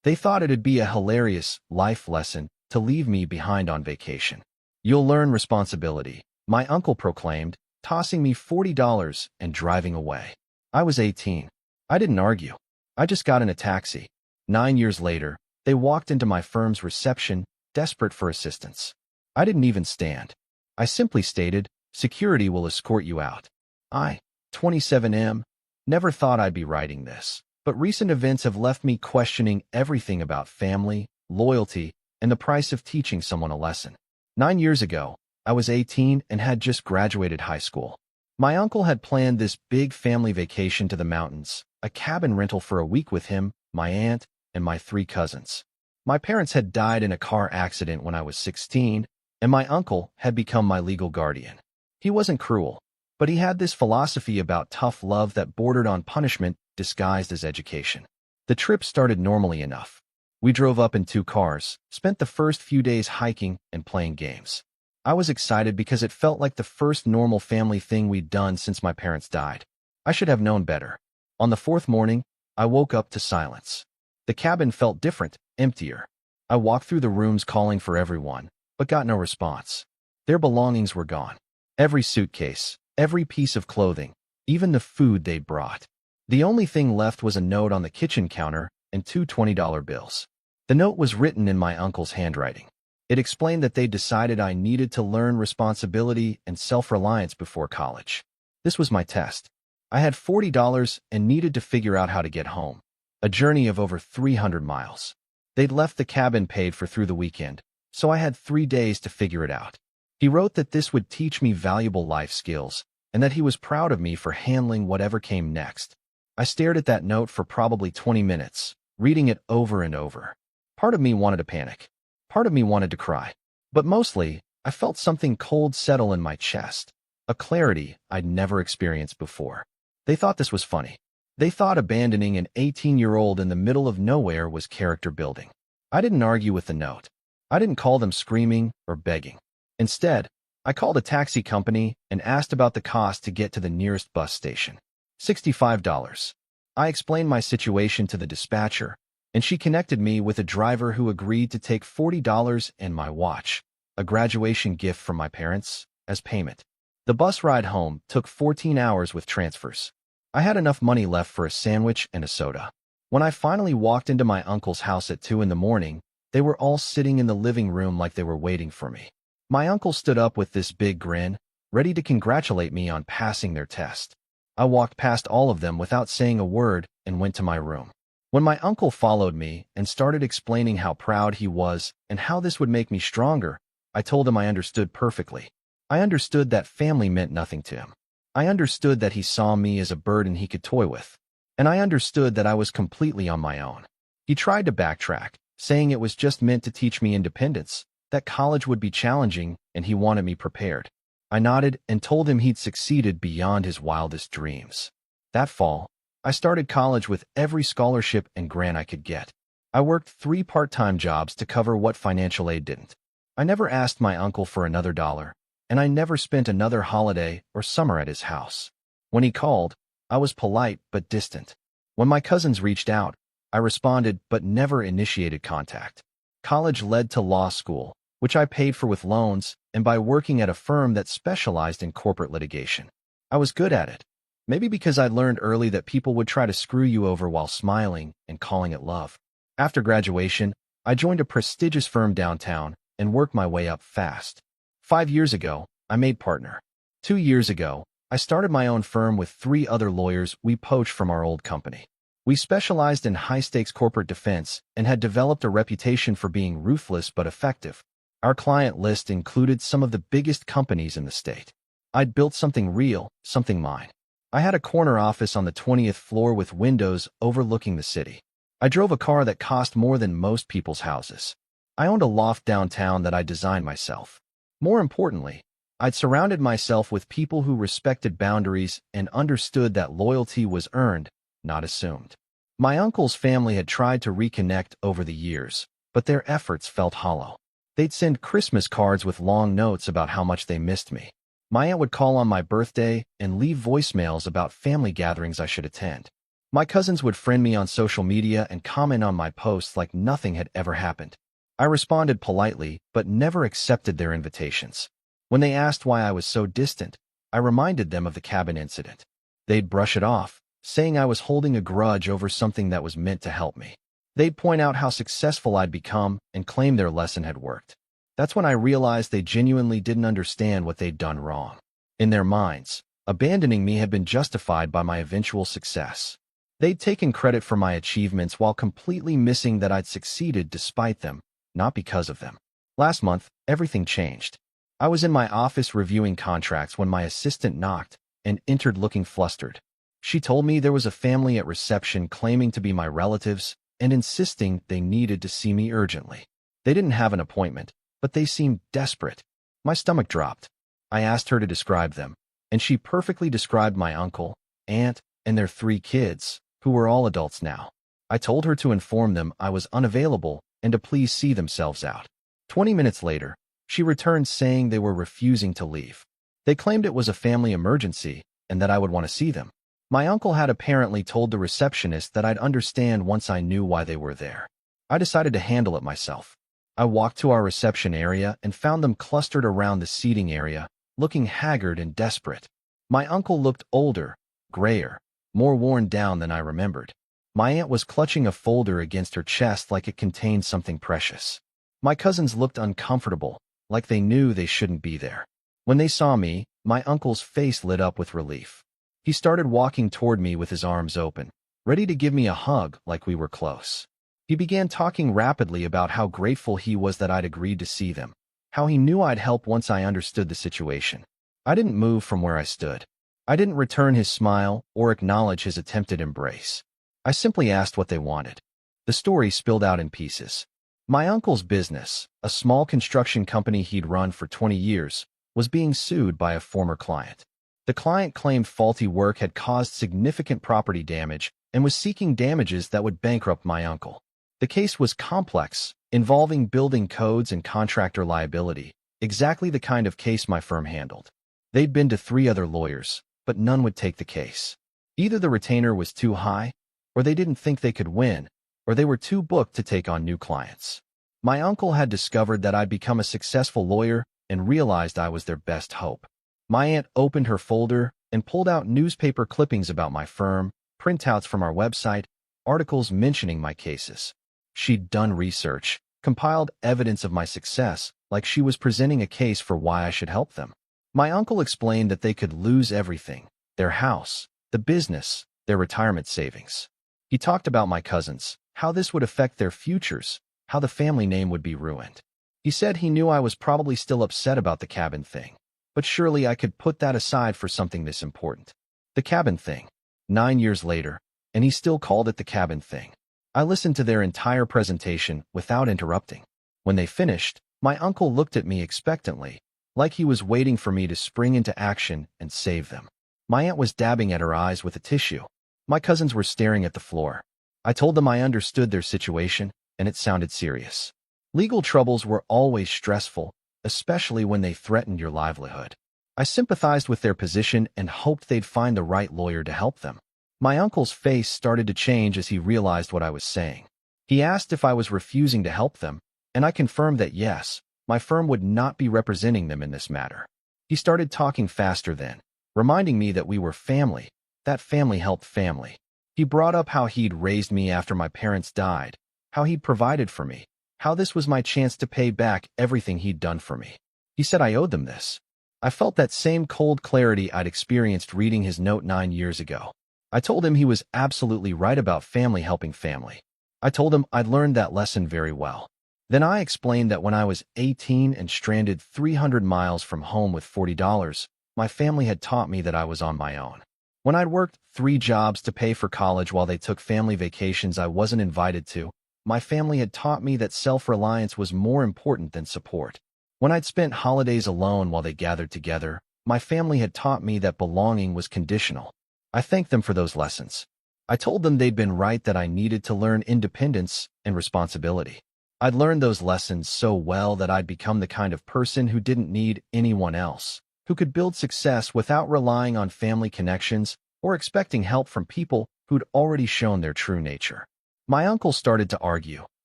They thought it'd be a hilarious life lesson to leave me behind on vacation. "You'll learn responsibility," my uncle proclaimed, tossing me $40 and driving away. I was 18. I didn't argue. I just got in a taxi. 9 years later, they walked into my firm's reception, desperate for assistance. I didn't even stand. I simply stated, "Security will escort you out." I, 27M, never thought I'd be writing this, but recent events have left me questioning everything about family, loyalty, and the price of teaching someone a lesson. 9 years ago, I was 18 and had just graduated high school. My uncle had planned this big family vacation to the mountains, a cabin rental for a week with him, my aunt, and my 3 cousins. My parents had died in a car accident when I was 16, and my uncle had become my legal guardian. He wasn't cruel, but he had this philosophy about tough love that bordered on punishment disguised as education. The trip started normally enough. We drove up in 2 cars, spent the first few days hiking and playing games. I was excited because it felt like the first normal family thing we'd done since my parents died. I should have known better. On the 4th morning, I woke up to silence. The cabin felt different, emptier. I walked through the rooms calling for everyone, but got no response. Their belongings were gone. Every suitcase, every piece of clothing, even the food they'd brought. The only thing left was a note on the kitchen counter and 2 $20 bills. The note was written in my uncle's handwriting. It explained that they decided I needed to learn responsibility and self-reliance before college. This was my test. I had $40 and needed to figure out how to get home. A journey of over 300 miles. They'd left the cabin paid for through the weekend, so I had 3 days to figure it out. He wrote that this would teach me valuable life skills, and that he was proud of me for handling whatever came next. I stared at that note for probably 20 minutes, reading it over and over. Part of me wanted to panic. Part of me wanted to cry. But mostly, I felt something cold settle in my chest, a clarity I'd never experienced before. They thought this was funny. They thought abandoning an 18-year-old in the middle of nowhere was character building. I didn't argue with the note. I didn't call them screaming or begging. Instead, I called a taxi company and asked about the cost to get to the nearest bus station. $65. I explained my situation to the dispatcher, and she connected me with a driver who agreed to take $40 and my watch, a graduation gift from my parents, as payment. The bus ride home took 14 hours with transfers. I had enough money left for a sandwich and a soda. When I finally walked into my uncle's house at 2 in the morning, they were all sitting in the living room like they were waiting for me. My uncle stood up with this big grin, ready to congratulate me on passing their test. I walked past all of them without saying a word and went to my room. When my uncle followed me and started explaining how proud he was and how this would make me stronger, I told him I understood perfectly. I understood that family meant nothing to him. I understood that he saw me as a burden he could toy with. And I understood that I was completely on my own. He tried to backtrack, saying it was just meant to teach me independence, that college would be challenging, and he wanted me prepared. I nodded and told him he'd succeeded beyond his wildest dreams. That fall, I started college with every scholarship and grant I could get. I worked 3 part-time jobs to cover what financial aid didn't. I never asked my uncle for another dollar, and I never spent another holiday or summer at his house. When he called, I was polite but distant. When my cousins reached out, I responded but never initiated contact. College led to law school, which I paid for with loans and by working at a firm that specialized in corporate litigation. I was good at it. Maybe because I learned early that people would try to screw you over while smiling and calling it love. After graduation, I joined a prestigious firm downtown and worked my way up fast. 5 years ago, I made partner. 2 years ago, I started my own firm with 3 other lawyers we poached from our old company. We specialized in high-stakes corporate defense and had developed a reputation for being ruthless but effective. Our client list included some of the biggest companies in the state. I'd built something real, something mine. I had a corner office on the 20th floor with windows overlooking the city. I drove a car that cost more than most people's houses. I owned a loft downtown that I designed myself. More importantly, I'd surrounded myself with people who respected boundaries and understood that loyalty was earned, not assumed. My uncle's family had tried to reconnect over the years, but their efforts felt hollow. They'd send Christmas cards with long notes about how much they missed me. My aunt would call on my birthday and leave voicemails about family gatherings I should attend. My cousins would friend me on social media and comment on my posts like nothing had ever happened. I responded politely, but never accepted their invitations. When they asked why I was so distant, I reminded them of the cabin incident. They'd brush it off, saying I was holding a grudge over something that was meant to help me. They'd point out how successful I'd become and claim their lesson had worked. That's when I realized they genuinely didn't understand what they'd done wrong. In their minds, abandoning me had been justified by my eventual success. They'd taken credit for my achievements while completely missing that I'd succeeded despite them, not because of them. Last month, everything changed. I was in my office reviewing contracts when my assistant knocked and entered looking flustered. She told me there was a family at reception claiming to be my relatives and insisting they needed to see me urgently. They didn't have an appointment, but they seemed desperate. My stomach dropped. I asked her to describe them, and she perfectly described my uncle, aunt, and their 3 kids, who were all adults now. I told her to inform them I was unavailable and to please see themselves out. 20 minutes later, she returned saying they were refusing to leave. They claimed it was a family emergency and that I would want to see them. My uncle had apparently told the receptionist that I'd understand once I knew why they were there. I decided to handle it myself. I walked to our reception area and found them clustered around the seating area, looking haggard and desperate. My uncle looked older, grayer, more worn down than I remembered. My aunt was clutching a folder against her chest like it contained something precious. My cousins looked uncomfortable, like they knew they shouldn't be there. When they saw me, my uncle's face lit up with relief. He started walking toward me with his arms open, ready to give me a hug like we were close. He began talking rapidly about how grateful he was that I'd agreed to see them, how he knew I'd help once I understood the situation. I didn't move from where I stood. I didn't return his smile or acknowledge his attempted embrace. I simply asked what they wanted. The story spilled out in pieces. My uncle's business, a small construction company he'd run for 20 years, was being sued by a former client. The client claimed faulty work had caused significant property damage and was seeking damages that would bankrupt my uncle. The case was complex, involving building codes and contractor liability, exactly the kind of case my firm handled. They'd been to 3 other lawyers, but none would take the case. Either the retainer was too high, or they didn't think they could win, or they were too booked to take on new clients. My uncle had discovered that I'd become a successful lawyer and realized I was their best hope. My aunt opened her folder and pulled out newspaper clippings about my firm, printouts from our website, articles mentioning my cases. She'd done research, compiled evidence of my success, like she was presenting a case for why I should help them. My uncle explained that they could lose everything: their house, the business, their retirement savings. He talked about my cousins, how this would affect their futures, how the family name would be ruined. He said he knew I was probably still upset about the cabin thing, but surely I could put that aside for something this important. The cabin thing. 9 years later, and he still called it the cabin thing. I listened to their entire presentation without interrupting. When they finished, my uncle looked at me expectantly, like he was waiting for me to spring into action and save them. My aunt was dabbing at her eyes with a tissue. My cousins were staring at the floor. I told them I understood their situation, and it sounded serious. Legal troubles were always stressful, especially when they threatened your livelihood. I sympathized with their position and hoped they'd find the right lawyer to help them. My uncle's face started to change as he realized what I was saying. He asked if I was refusing to help them, and I confirmed that yes, my firm would not be representing them in this matter. He started talking faster then, reminding me that we were family, that family helped family. He brought up how he'd raised me after my parents died, how he'd provided for me, how this was my chance to pay back everything he'd done for me. He said I owed them this. I felt that same cold clarity I'd experienced reading his note 9 years ago. I told him he was absolutely right about family helping family. I told him I'd learned that lesson very well. Then I explained that when I was 18 and stranded 300 miles from home with $40, my family had taught me that I was on my own. When I'd worked 3 jobs to pay for college while they took family vacations I wasn't invited to, my family had taught me that self-reliance was more important than support. When I'd spent holidays alone while they gathered together, my family had taught me that belonging was conditional. I thanked them for those lessons. I told them they'd been right that I needed to learn independence and responsibility. I'd learned those lessons so well that I'd become the kind of person who didn't need anyone else, who could build success without relying on family connections or expecting help from people who'd already shown their true nature. My uncle started to argue,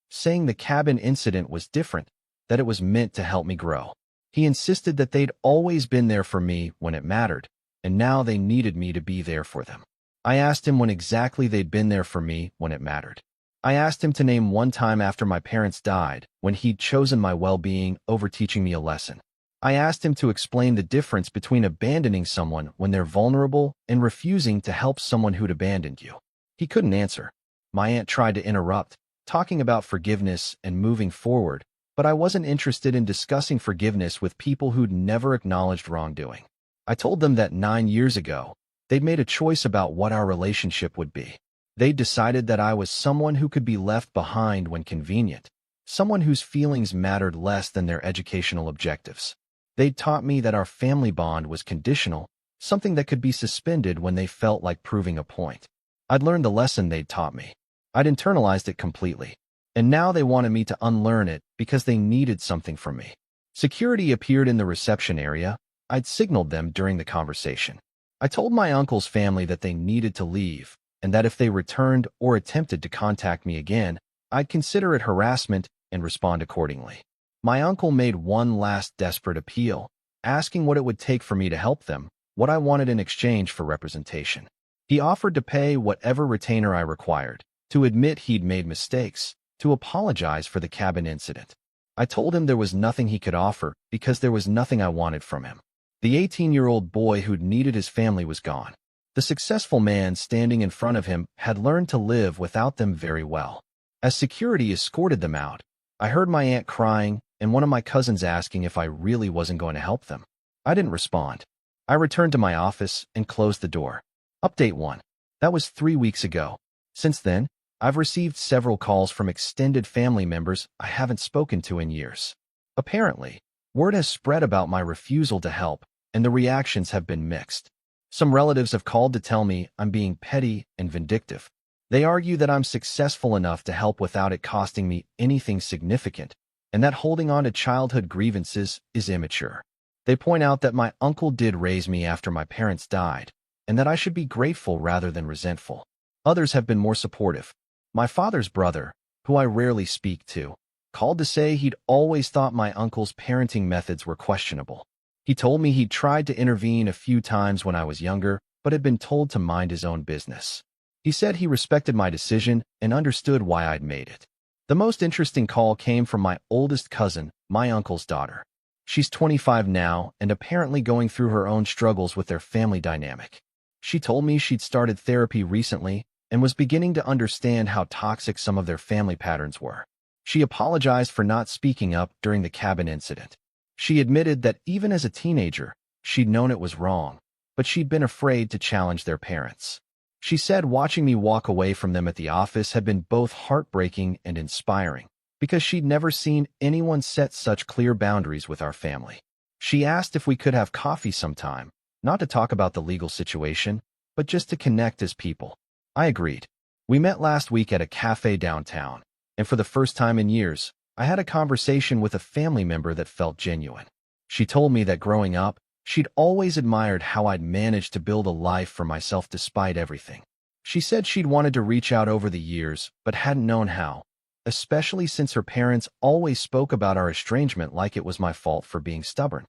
saying the cabin incident was different, that it was meant to help me grow. He insisted that they'd always been there for me when it mattered, and now they needed me to be there for them. I asked him when exactly they'd been there for me when it mattered. I asked him to name one time after my parents died when he'd chosen my well-being over teaching me a lesson. I asked him to explain the difference between abandoning someone when they're vulnerable and refusing to help someone who'd abandoned you. He couldn't answer. My aunt tried to interrupt, talking about forgiveness and moving forward, but I wasn't interested in discussing forgiveness with people who'd never acknowledged wrongdoing. I told them that 9 years ago, they'd made a choice about what our relationship would be. They'd decided that I was someone who could be left behind when convenient, someone whose feelings mattered less than their educational objectives. They'd taught me that our family bond was conditional, something that could be suspended when they felt like proving a point. I'd learned the lesson they'd taught me. I'd internalized it completely. And now they wanted me to unlearn it because they needed something from me. Security appeared in the reception area. I'd signaled them during the conversation. I told my uncle's family that they needed to leave, and that if they returned or attempted to contact me again, I'd consider it harassment and respond accordingly. My uncle made one last desperate appeal, asking what it would take for me to help them, what I wanted in exchange for representation. He offered to pay whatever retainer I required, to admit he'd made mistakes, to apologize for the cabin incident. I told him there was nothing he could offer because there was nothing I wanted from him. The 18-year-old boy who'd needed his family was gone. The successful man standing in front of him had learned to live without them very well. As security escorted them out, I heard my aunt crying and one of my cousins asking if I really wasn't going to help them. I didn't respond. I returned to my office and closed the door. Update 1. That was 3 weeks ago. Since then, I've received several calls from extended family members I haven't spoken to in years. Apparently, word has spread about my refusal to help, and the reactions have been mixed. Some relatives have called to tell me I'm being petty and vindictive. They argue that I'm successful enough to help without it costing me anything significant, and that holding on to childhood grievances is immature. They point out that my uncle did raise me after my parents died, and that I should be grateful rather than resentful. Others have been more supportive. My father's brother, who I rarely speak to, called to say he'd always thought my uncle's parenting methods were questionable. He told me he'd tried to intervene a few times when I was younger, but had been told to mind his own business. He said he respected my decision and understood why I'd made it. The most interesting call came from my oldest cousin, my uncle's daughter. She's 25 now and apparently going through her own struggles with their family dynamic. She told me she'd started therapy recently and was beginning to understand how toxic some of their family patterns were. She apologized for not speaking up during the cabin incident. She admitted that even as a teenager, she'd known it was wrong, but she'd been afraid to challenge their parents. She said watching me walk away from them at the office had been both heartbreaking and inspiring, because she'd never seen anyone set such clear boundaries with our family. She asked if we could have coffee sometime, not to talk about the legal situation, but just to connect as people. I agreed. We met last week at a cafe downtown, and for the first time in years, I had a conversation with a family member that felt genuine. She told me that growing up, she'd always admired how I'd managed to build a life for myself despite everything. She said she'd wanted to reach out over the years, but hadn't known how, especially since her parents always spoke about our estrangement like it was my fault for being stubborn.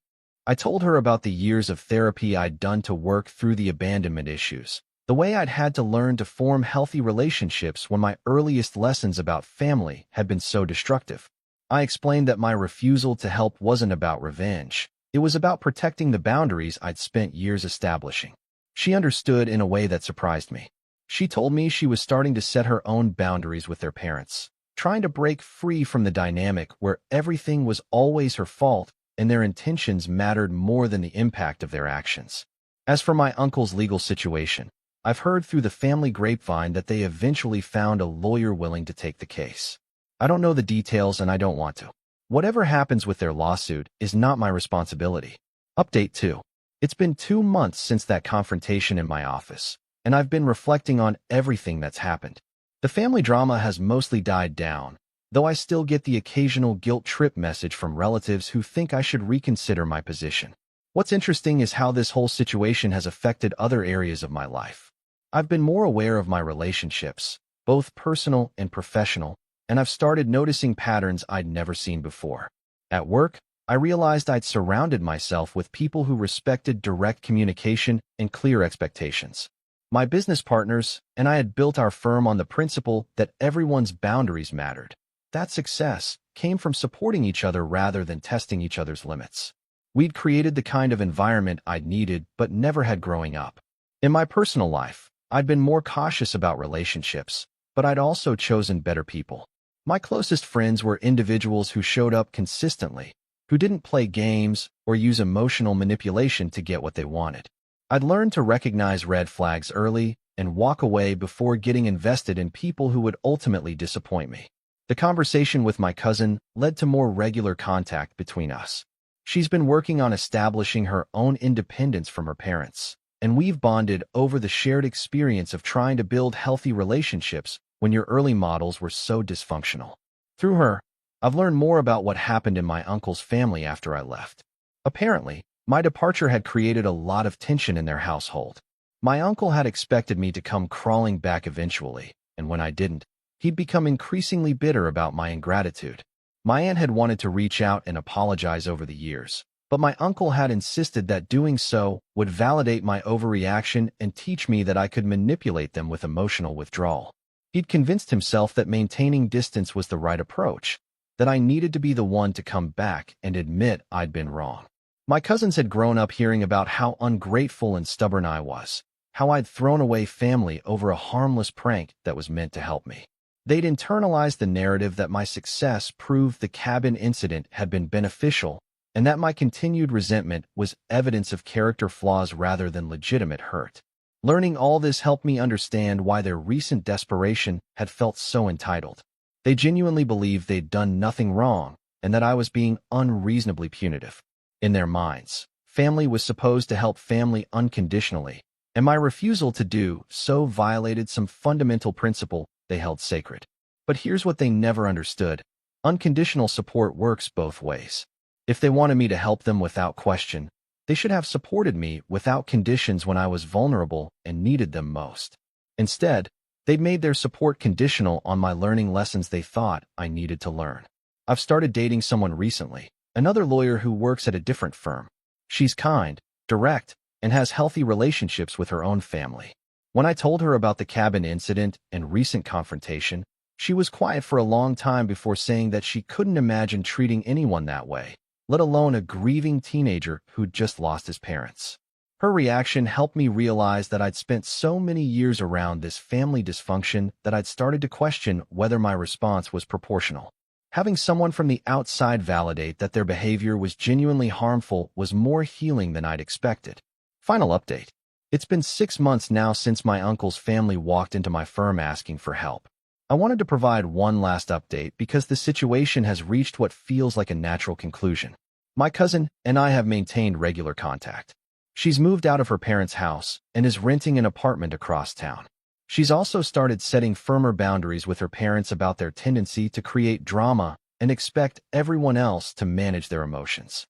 I told her about the years of therapy I'd done to work through the abandonment issues, the way I'd had to learn to form healthy relationships when my earliest lessons about family had been so destructive. I explained that my refusal to help wasn't about revenge. It was about protecting the boundaries I'd spent years establishing. She understood in a way that surprised me. She told me she was starting to set her own boundaries with their parents, trying to break free from the dynamic where everything was always her fault and their intentions mattered more than the impact of their actions. As for my uncle's legal situation, I've heard through the family grapevine that they eventually found a lawyer willing to take the case. I don't know the details and I don't want to. Whatever happens with their lawsuit is not my responsibility. Update 2. It's been 2 months since that confrontation in my office, and I've been reflecting on everything that's happened. The family drama has mostly died down, though I still get the occasional guilt trip message from relatives who think I should reconsider my position. What's interesting is how this whole situation has affected other areas of my life. I've been more aware of my relationships, both personal and professional, and I've started noticing patterns I'd never seen before. At work, I realized I'd surrounded myself with people who respected direct communication and clear expectations. My business partners and I had built our firm on the principle that everyone's boundaries mattered. That success came from supporting each other rather than testing each other's limits. We'd created the kind of environment I'd needed but never had growing up. In my personal life, I'd been more cautious about relationships, but I'd also chosen better people. My closest friends were individuals who showed up consistently, who didn't play games or use emotional manipulation to get what they wanted. I'd learned to recognize red flags early and walk away before getting invested in people who would ultimately disappoint me. The conversation with my cousin led to more regular contact between us. She's been working on establishing her own independence from her parents, and we've bonded over the shared experience of trying to build healthy relationships when your early models were so dysfunctional. Through her, I've learned more about what happened in my uncle's family after I left. Apparently, my departure had created a lot of tension in their household. My uncle had expected me to come crawling back eventually, and when I didn't, he'd become increasingly bitter about my ingratitude. My aunt had wanted to reach out and apologize over the years, but my uncle had insisted that doing so would validate my overreaction and teach me that I could manipulate them with emotional withdrawal. He'd convinced himself that maintaining distance was the right approach, that I needed to be the one to come back and admit I'd been wrong. My cousins had grown up hearing about how ungrateful and stubborn I was, how I'd thrown away family over a harmless prank that was meant to help me. They'd internalized the narrative that my success proved the cabin incident had been beneficial and that my continued resentment was evidence of character flaws rather than legitimate hurt. Learning all this helped me understand why their recent desperation had felt so entitled. They genuinely believed they'd done nothing wrong and that I was being unreasonably punitive. In their minds, family was supposed to help family unconditionally, and my refusal to do so violated some fundamental principle they held sacred. But here's what they never understood. Unconditional support works both ways. If they wanted me to help them without question, they should have supported me without conditions when I was vulnerable and needed them most. Instead, they'd made their support conditional on my learning lessons they thought I needed to learn. I've started dating someone recently, another lawyer who works at a different firm. She's kind, direct, and has healthy relationships with her own family. When I told her about the cabin incident and recent confrontation, she was quiet for a long time before saying that she couldn't imagine treating anyone that way, let alone a grieving teenager who'd just lost his parents. Her reaction helped me realize that I'd spent so many years around this family dysfunction that I'd started to question whether my response was proportional. Having someone from the outside validate that their behavior was genuinely harmful was more healing than I'd expected. Final update. It's been 6 months now since my uncle's family walked into my firm asking for help. I wanted to provide one last update because the situation has reached what feels like a natural conclusion. My cousin and I have maintained regular contact. She's moved out of her parents' house and is renting an apartment across town. She's also started setting firmer boundaries with her parents about their tendency to create drama and expect everyone else to manage their emotions.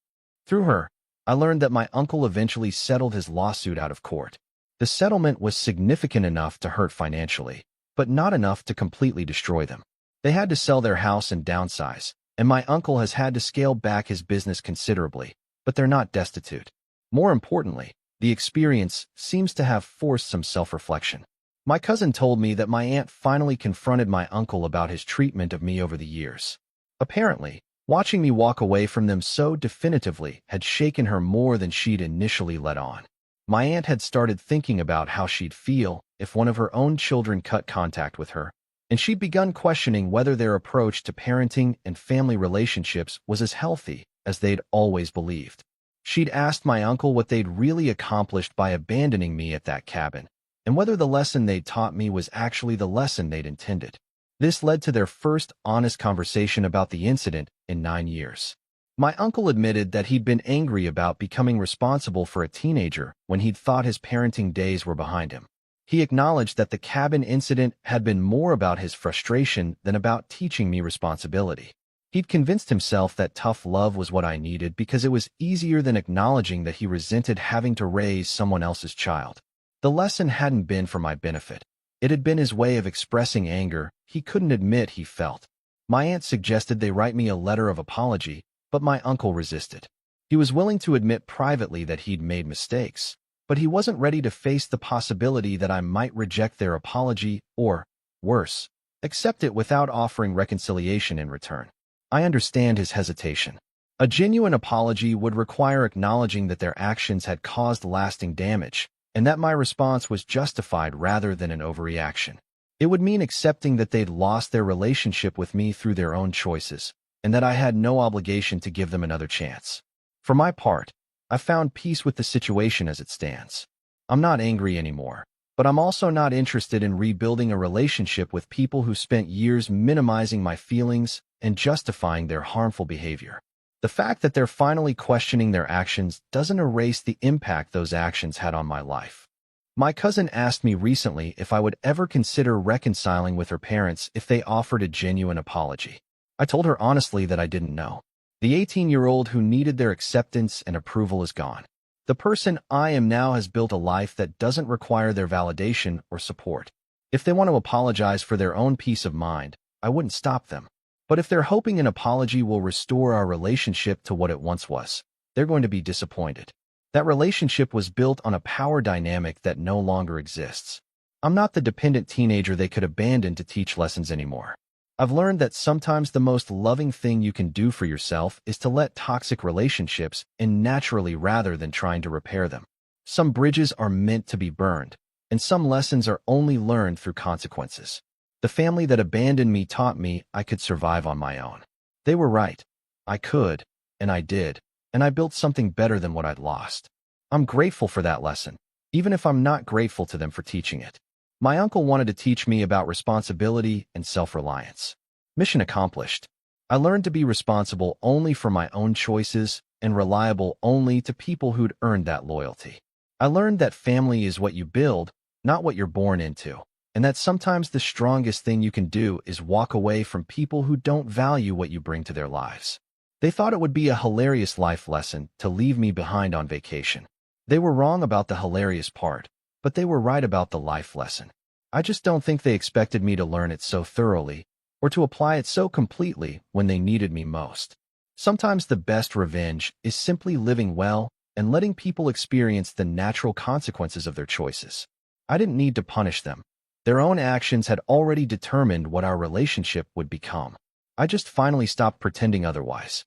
Through her, I learned that my uncle eventually settled his lawsuit out of court. The settlement was significant enough to hurt financially, but not enough to completely destroy them. They had to sell their house and downsize, and my uncle has had to scale back his business considerably, but they're not destitute. More importantly, the experience seems to have forced some self-reflection. My cousin told me that my aunt finally confronted my uncle about his treatment of me over the years. Apparently, watching me walk away from them so definitively had shaken her more than she'd initially let on. My aunt had started thinking about how she'd feel if one of her own children cut contact with her, and she'd begun questioning whether their approach to parenting and family relationships was as healthy as they'd always believed. She'd asked my uncle what they'd really accomplished by abandoning me at that cabin, and whether the lesson they'd taught me was actually the lesson they'd intended. This led to their first honest conversation about the incident in 9 years. My uncle admitted that he'd been angry about becoming responsible for a teenager when he'd thought his parenting days were behind him. He acknowledged that the cabin incident had been more about his frustration than about teaching me responsibility. He'd convinced himself that tough love was what I needed because it was easier than acknowledging that he resented having to raise someone else's child. The lesson hadn't been for my benefit. It had been his way of expressing anger he couldn't admit he felt. My aunt suggested they write me a letter of apology, but my uncle resisted. He was willing to admit privately that he'd made mistakes, but he wasn't ready to face the possibility that I might reject their apology or, worse, accept it without offering reconciliation in return. I understand his hesitation. A genuine apology would require acknowledging that their actions had caused lasting damage, and that my response was justified rather than an overreaction. It would mean accepting that they'd lost their relationship with me through their own choices, and that I had no obligation to give them another chance. For my part, I found peace with the situation as it stands. I'm not angry anymore, but I'm also not interested in rebuilding a relationship with people who spent years minimizing my feelings and justifying their harmful behavior. The fact that they're finally questioning their actions doesn't erase the impact those actions had on my life. My cousin asked me recently if I would ever consider reconciling with her parents if they offered a genuine apology. I told her honestly that I didn't know. The 18-year-old who needed their acceptance and approval is gone. The person I am now has built a life that doesn't require their validation or support. If they want to apologize for their own peace of mind, I wouldn't stop them. But if they're hoping an apology will restore our relationship to what it once was, they're going to be disappointed. That relationship was built on a power dynamic that no longer exists. I'm not the dependent teenager they could abandon to teach lessons anymore. I've learned that sometimes the most loving thing you can do for yourself is to let toxic relationships end naturally rather than trying to repair them. Some bridges are meant to be burned, and some lessons are only learned through consequences. The family that abandoned me taught me I could survive on my own. They were right. I could, and I did, and I built something better than what I'd lost. I'm grateful for that lesson, even if I'm not grateful to them for teaching it. My uncle wanted to teach me about responsibility and self-reliance. Mission accomplished. I learned to be responsible only for my own choices and reliable only to people who'd earned that loyalty. I learned that family is what you build, not what you're born into, and that sometimes the strongest thing you can do is walk away from people who don't value what you bring to their lives. They thought it would be a hilarious life lesson to leave me behind on vacation. They were wrong about the hilarious part, but they were right about the life lesson. I just don't think they expected me to learn it so thoroughly or to apply it so completely when they needed me most. Sometimes the best revenge is simply living well and letting people experience the natural consequences of their choices. I didn't need to punish them. Their own actions had already determined what our relationship would become. I just finally stopped pretending otherwise.